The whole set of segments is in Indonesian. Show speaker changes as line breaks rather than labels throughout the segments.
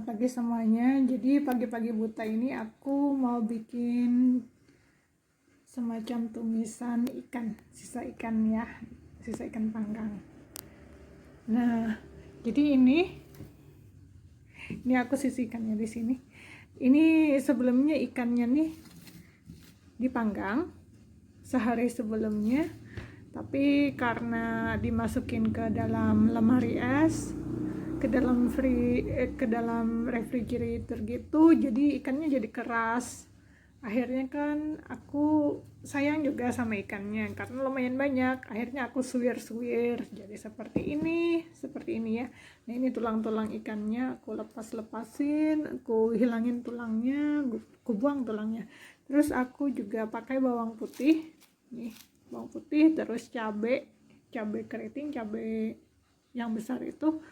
Selamat pagi semuanya. Jadi pagi-pagi buta ini aku mau bikin semacam tumisan ikan, sisa ikan ya, sisa ikan panggang. Nah, jadi ini aku sisihkannya di sini. Ini sebelumnya ikannya nih dipanggang sehari sebelumnya, tapi karena dimasukin ke dalam lemari es, ke dalam refrigerator gitu, jadi ikannya jadi keras. Akhirnya kan aku sayang juga sama ikannya karena lumayan banyak. Akhirnya aku suwir-suwir jadi seperti ini ya. Nah, ini tulang-tulang ikannya aku lepasin, aku hilangin tulangnya, aku buang tulangnya. Terus aku juga pakai bawang putih nih, bawang putih, terus cabai keriting, cabai yang besar itu,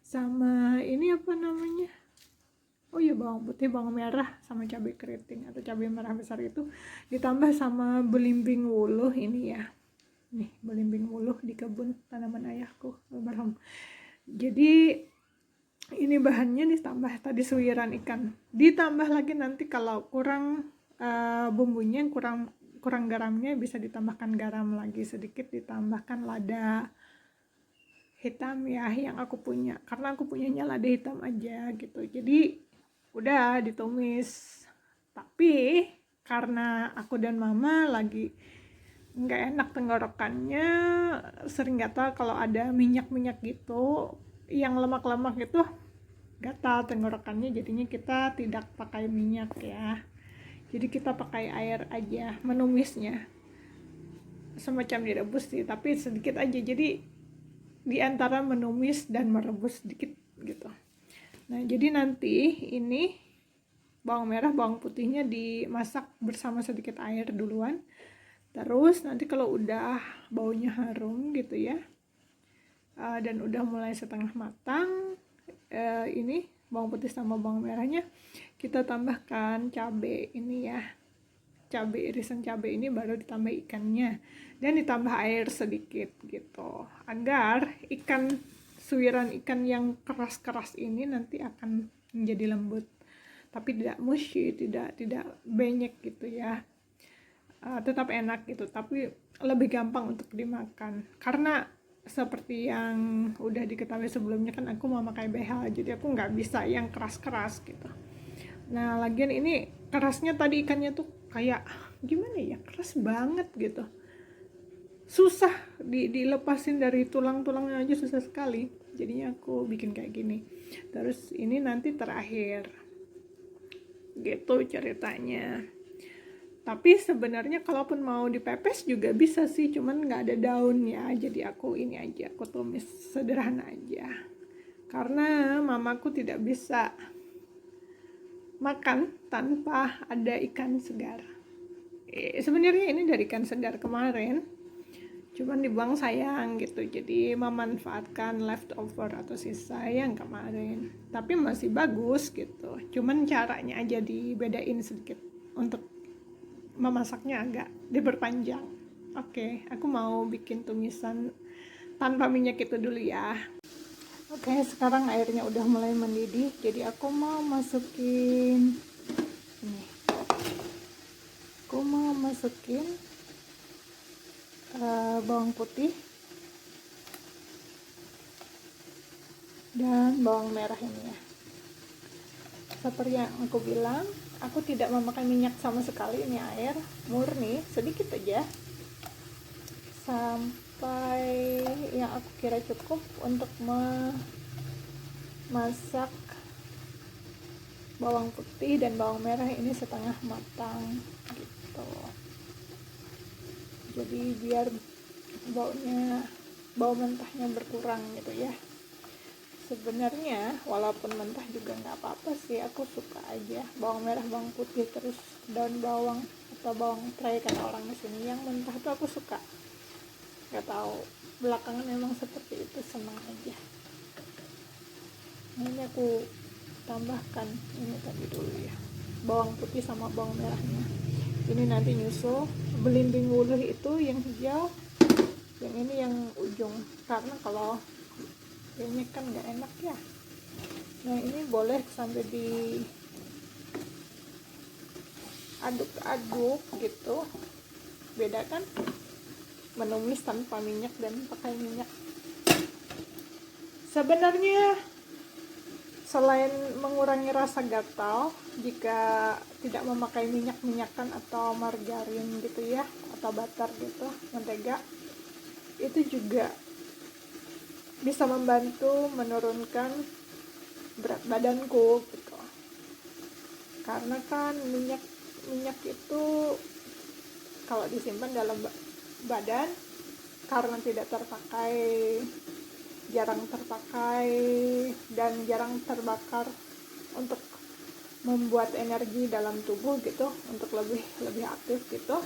sama ini apa namanya, oh iya, bawang putih, bawang merah, sama cabai keriting atau cabai merah besar itu, ditambah sama belimbing wuluh ini ya. Nih, belimbing wuluh di kebun tanaman ayahku almarhum. Jadi ini bahannya ditambah tadi suwiran ikan, ditambah lagi nanti kalau kurang bumbunya, kurang garamnya, bisa ditambahkan garam lagi sedikit, ditambahkan lada hitam ya yang aku punya, karena aku punyanya lada hitam aja gitu. Jadi udah ditumis, tapi karena aku dan mama lagi nggak enak tenggorokannya, sering gatal kalau ada minyak gitu, yang lemak-lemak gitu gatal tenggorokannya, jadinya kita tidak pakai minyak ya. Jadi kita pakai air aja menumisnya, semacam direbus sih, tapi sedikit aja. Jadi di antara menumis dan merebus sedikit gitu. Nah, jadi nanti ini bawang merah, bawang putihnya dimasak bersama sedikit air duluan. Terus nanti kalau udah baunya harum gitu ya, dan udah mulai setengah matang, ini bawang putih sama bawang merahnya, kita tambahkan cabai ini ya, cabai, irisan cabai ini, baru ditambah ikannya dan ditambah air sedikit gitu, agar suwiran ikan yang keras-keras ini nanti akan menjadi lembut, tapi tidak mushy, tidak benyek gitu ya. Tetap enak gitu, tapi lebih gampang untuk dimakan, karena seperti yang udah diketahui sebelumnya kan aku mau pakai BH, jadi aku nggak bisa yang keras-keras gitu. Nah, lagian ini kerasnya tadi ikannya tuh kayak gimana ya, keras banget gitu, susah dilepasin dari tulang-tulangnya aja, susah sekali. Jadinya aku bikin kayak gini. Terus ini nanti terakhir gitu ceritanya. Tapi sebenarnya kalaupun mau dipepes juga bisa sih, cuman nggak ada daunnya, jadi aku ini aja, aku tumis sederhana aja karena mamaku tidak bisa makan tanpa ada ikan segar. Sebenarnya ini dari ikan segar kemarin, cuman dibuang sayang gitu, jadi memanfaatkan leftover atau sisa yang kemarin, tapi masih bagus gitu, cuman caranya aja dibedain sedikit untuk memasaknya, agak diperpanjang. Oke, aku mau bikin tumisan tanpa minyak itu dulu ya. Oke, sekarang airnya udah mulai mendidih, jadi aku mau masukin ini, bawang putih dan bawang merah ini ya. Seperti yang aku bilang, aku tidak memakai minyak sama sekali, ini air murni sedikit aja, sampai yang aku kira cukup untuk memasak bawang putih dan bawang merah ini setengah matang gitu. Jadi biar bau mentahnya berkurang gitu ya. Sebenarnya walaupun mentah juga nggak apa-apa sih, aku suka aja bawang merah, bawang putih, terus daun bawang atau bawang tirai kata orang di sini, yang mentah tuh aku suka. Nggak tahu, belakangan memang seperti itu, senang aja. Nah, ini aku tambahkan ini tadi dulu ya, bawang putih sama bawang merahnya. Ini nanti nyusul belimbing wuluh itu yang hijau, yang ini yang ujung, karena kalau kayaknya kan nggak enak ya, Nah ini boleh sampai di aduk-aduk gitu. Beda kan menumis tanpa minyak dan pakai minyak. Sebenarnya selain mengurangi rasa gatal jika tidak memakai minyak-minyakan atau margarin gitu ya, atau butter gitu, mentega, itu juga bisa membantu menurunkan berat badanku gitu. Karena kan minyak itu kalau disimpan dalam badan karena tidak terpakai, jarang terpakai dan jarang terbakar untuk membuat energi dalam tubuh gitu, untuk lebih aktif gitu,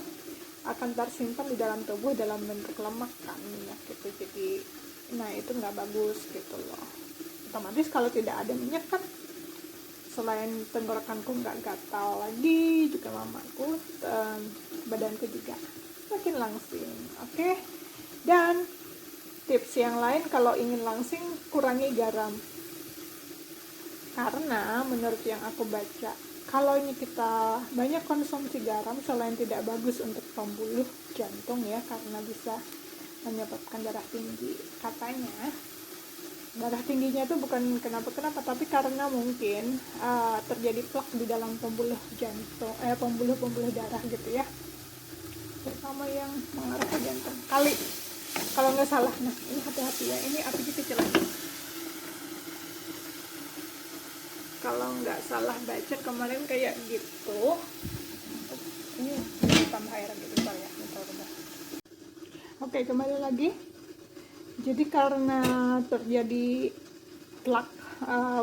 akan tersimpan di dalam tubuh dalam bentuk lemak kan minyak gitu. Jadi nah itu nggak bagus gitu loh. Otomatis kalau tidak ada minyak kan selain tenggorokanku nggak gatal lagi, juga mamaku, badanku juga makin langsing. Oke. Dan tips yang lain kalau ingin langsing, kurangi garam. Karena menurut yang aku baca, kalau ini kita banyak konsumsi garam, selain tidak bagus untuk pembuluh jantung ya, karena bisa menyebabkan darah tinggi. Katanya darah tingginya itu bukan kenapa-kenapa, tapi karena mungkin terjadi plak di dalam pembuluh jantung, pembuluh darah gitu ya, terutama yang mengarah ke jantung kali, kalau nggak salah. Nah ini hati-hati ya, ini api kecil lagi. Kalau nggak salah baca kemarin kayak gitu. Ini tambah air lagi bentar ya, bentar. Oke, kembali lagi. Jadi karena terjadi plak,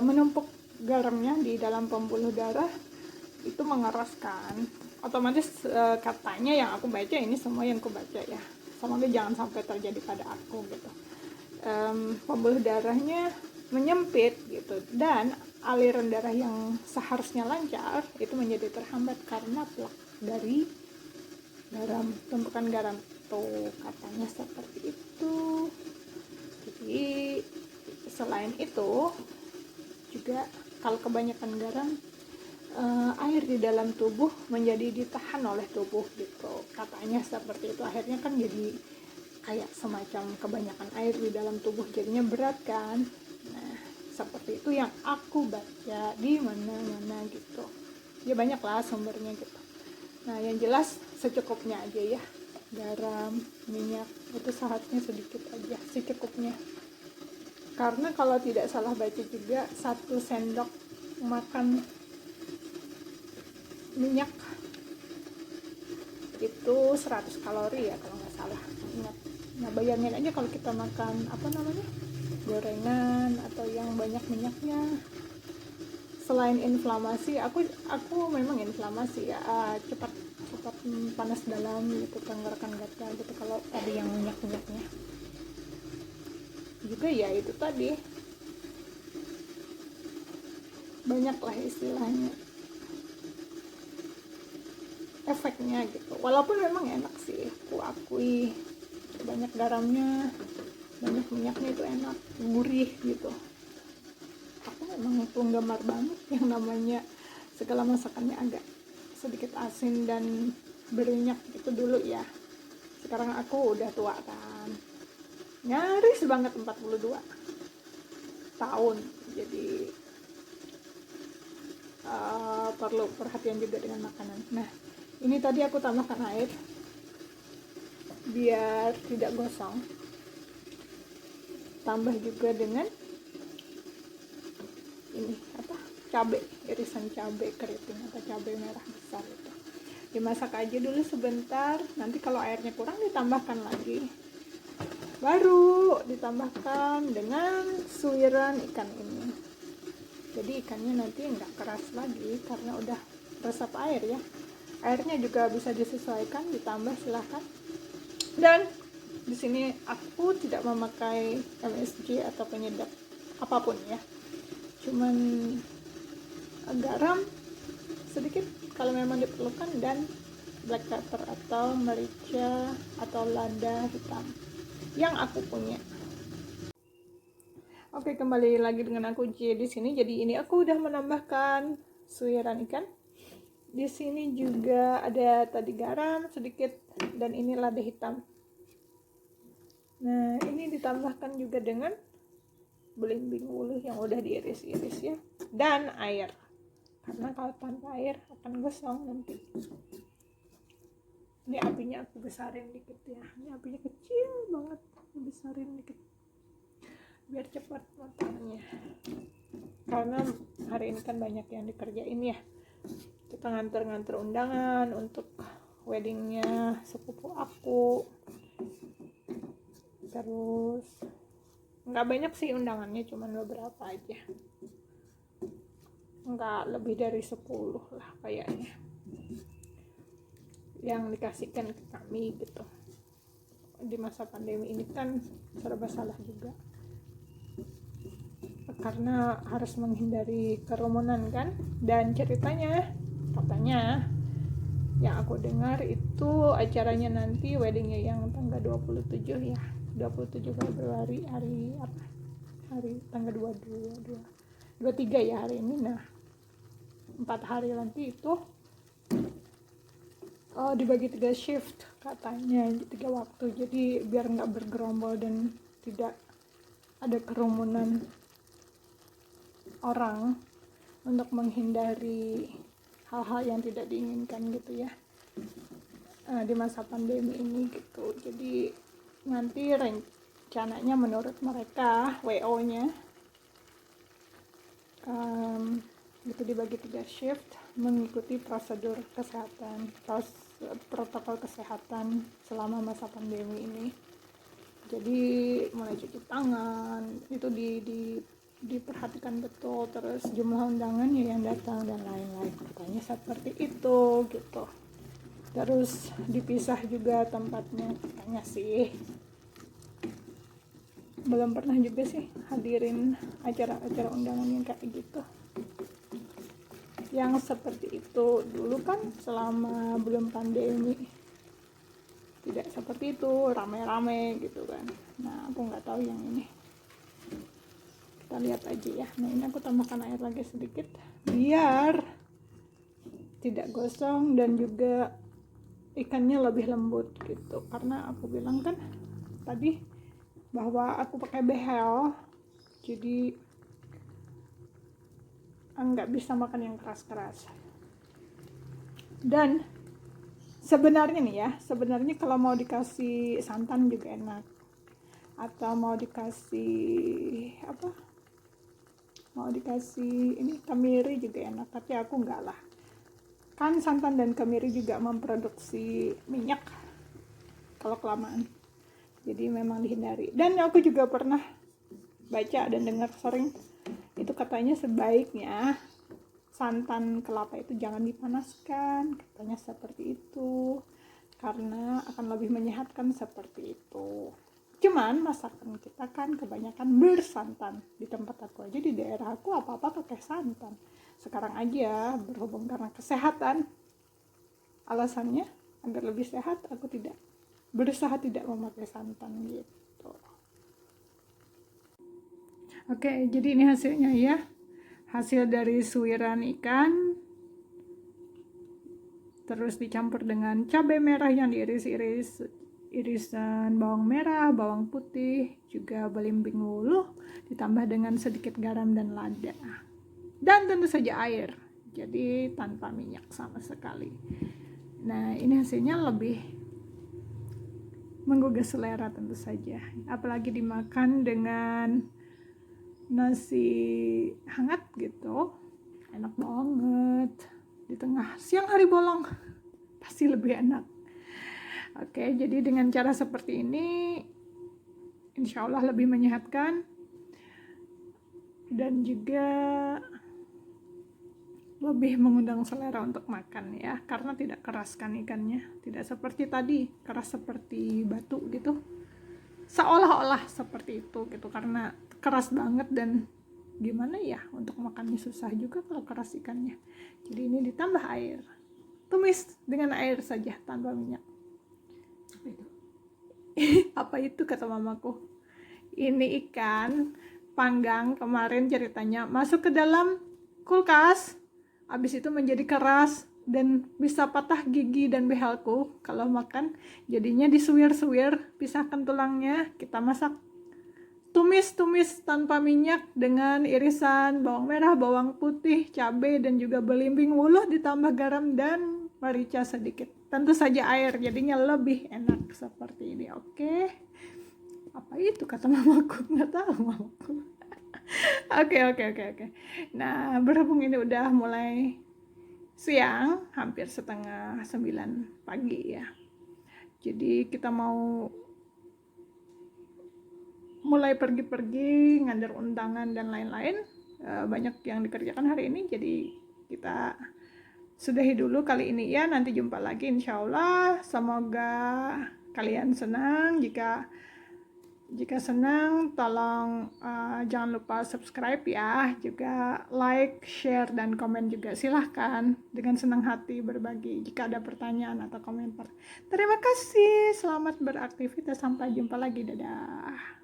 menumpuk garamnya di dalam pembuluh darah, itu mengeraskan. Otomatis katanya yang aku baca, ini semua yang aku baca ya, semoga jangan sampai terjadi pada aku gitu. Pembuluh darahnya menyempit gitu, dan aliran darah yang seharusnya lancar itu menjadi terhambat karena plak dari garam, tumpukan garam tuh, katanya seperti itu. Jadi selain itu juga kalau kebanyakan garam, air di dalam tubuh menjadi ditahan oleh tubuh gitu, katanya seperti itu. Akhirnya kan jadi kayak semacam kebanyakan air di dalam tubuh, jadinya berat kan. Nah seperti itu yang aku baca di mana-mana gitu ya, banyak lah sumbernya gitu. Nah yang jelas secukupnya aja ya, garam, minyak itu seharusnya sedikit aja, secukupnya. Karena kalau tidak salah baca juga, 1 sendok makan minyak itu 100 kalori ya kalau nggak salah, ingat. Nah bayangin aja kalau kita makan gorengan atau yang banyak minyaknya. Selain inflamasi, aku memang inflamasi ya, cepat panas dalam gitu, tenggorokan gatal gitu kalau tadi yang minyaknya juga ya. Itu tadi banyaklah istilahnya efeknya gitu. Walaupun memang enak sih, aku akui, banyak garamnya, banyak minyaknya itu enak, gurih gitu. Aku memang penggemar banget yang namanya segala masakannya agak sedikit asin dan berminyak itu dulu ya. Sekarang aku udah tua kan, nyaris banget 42 tahun, jadi perlu perhatian juga dengan makanan. Nah ini tadi aku tambahkan air biar tidak gosong, tambah juga dengan ini cabai, irisan cabai keriting atau cabai merah besar itu. Dimasak aja dulu sebentar, nanti kalau airnya kurang ditambahkan lagi, baru ditambahkan dengan suiran ikan ini. Jadi ikannya nanti nggak keras lagi karena udah resap air ya. Airnya juga bisa disesuaikan, ditambah silahkan. Dan di sini aku tidak memakai MSG atau penyedap apapun ya, cuman garam sedikit kalau memang diperlukan, dan black pepper atau merica atau lada hitam yang aku punya. Oke, kembali lagi dengan aku J di sini. Jadi ini aku udah menambahkan suiran ikan. Di sini juga ada tadi garam sedikit dan ini lada hitam. Nah, ini ditambahkan juga dengan belimbing ulu yang udah diiris-iris ya, dan air. Karena kalau tanpa air akan gosong nanti. Ini apinya aku besarin dikit ya. Ini apinya kecil banget, aku besarin dikit biar cepat matangnya, karena hari ini kan banyak yang dikerjain ya. Kita nganter-nganter undangan untuk weddingnya sepupu aku, terus nggak banyak sih undangannya, cuman beberapa aja, nggak lebih dari 10 lah kayaknya yang dikasihkan ke kami gitu. Di masa pandemi ini kan serba salah juga, karena harus menghindari kerumunan kan. Dan ceritanya katanya yang aku dengar itu acaranya nanti weddingnya yang tanggal 27 ya, 27 Februari, hari apa, hari tanggal 22 23 ya hari ini. Nah 4 hari nanti itu dibagi 3 shift katanya, 3 waktu, jadi biar nggak bergerombol dan tidak ada kerumunan orang, untuk menghindari hal-hal yang tidak diinginkan gitu ya di masa pandemi ini gitu. Jadi nanti rencananya menurut mereka WO-nya itu dibagi 3 shift mengikuti prosedur kesehatan, protokol kesehatan selama masa pandemi ini. Jadi mulai cuci tangan itu diperhatikan betul, terus jumlah undangan ya yang datang dan lain-lain, katanya seperti itu gitu. Terus dipisah juga tempatnya katanya sih. Belum pernah juga sih hadirin acara-acara undangan yang kayak gitu, yang seperti itu. Dulu kan selama belum pandemi tidak seperti itu, rame-rame gitu kan. Nah aku nggak tahu yang ini, kita lihat aja ya. Nah ini aku tambahkan air lagi sedikit biar tidak gosong dan juga ikannya lebih lembut gitu, karena aku bilang kan tadi bahwa aku pakai behel, jadi nggak bisa makan yang keras-keras. Dan sebenarnya nih ya, sebenarnya kalau mau dikasih santan juga enak, atau mau dikasih apa, mau dikasih ini kemiri juga enak, tapi aku enggak lah, kan santan dan kemiri juga memproduksi minyak kalau kelamaan, jadi memang dihindari. Dan aku juga pernah baca dan dengar sering itu katanya sebaiknya santan kelapa itu jangan dipanaskan, katanya seperti itu, karena akan lebih menyehatkan seperti itu. Cuman masakan kita kan kebanyakan bersantan. Di tempat aku aja, di daerah aku apa-apa pakai santan. Sekarang aja berhubung karena kesehatan, alasannya agar lebih sehat, aku berusaha tidak memakai santan gitu. Oke, jadi ini hasilnya ya. Hasil dari suiran ikan, terus dicampur dengan cabai merah yang diiris-iris, irisan bawang merah, bawang putih, juga belimbing wuluh, ditambah dengan sedikit garam dan lada, dan tentu saja air, jadi tanpa minyak sama sekali. Nah ini hasilnya lebih menggugah selera tentu saja, apalagi dimakan dengan nasi hangat gitu, enak banget di tengah siang hari bolong, pasti lebih enak. Oke, jadi dengan cara seperti ini insya Allah lebih menyehatkan dan juga lebih mengundang selera untuk makan ya, karena tidak keras kan ikannya, tidak seperti tadi keras seperti batu gitu, seolah-olah seperti itu gitu, karena keras banget dan gimana ya, untuk makannya susah juga kalau keras ikannya. Jadi ini ditambah air, tumis dengan air saja tanpa minyak. Apa itu kata mamaku, ini ikan panggang kemarin ceritanya masuk ke dalam kulkas, habis itu menjadi keras dan bisa patah gigi dan behelku kalau makan. Jadinya disuwir-suwir, pisahkan tulangnya, kita masak, tumis tanpa minyak dengan irisan bawang merah, bawang putih, cabai, dan juga belimbing wuluh, ditambah garam dan merica sedikit. Tentu saja air, jadinya lebih enak seperti ini. Oke. Apa itu kata mamaku? Nggak tahu mamaku. Oke. Nah, berhubung ini udah mulai siang, hampir setengah 9 pagi ya. Jadi kita mau mulai pergi-pergi, ngantar undangan dan lain-lain. Banyak yang dikerjakan hari ini, jadi kita sudahi dulu kali ini ya. Nanti jumpa lagi insya Allah. Semoga kalian senang. Jika senang, tolong jangan lupa subscribe ya, juga like, share, dan komen juga. Silahkan dengan senang hati berbagi jika ada pertanyaan atau komentar. Terima kasih, selamat beraktivitas, sampai jumpa lagi, dadah.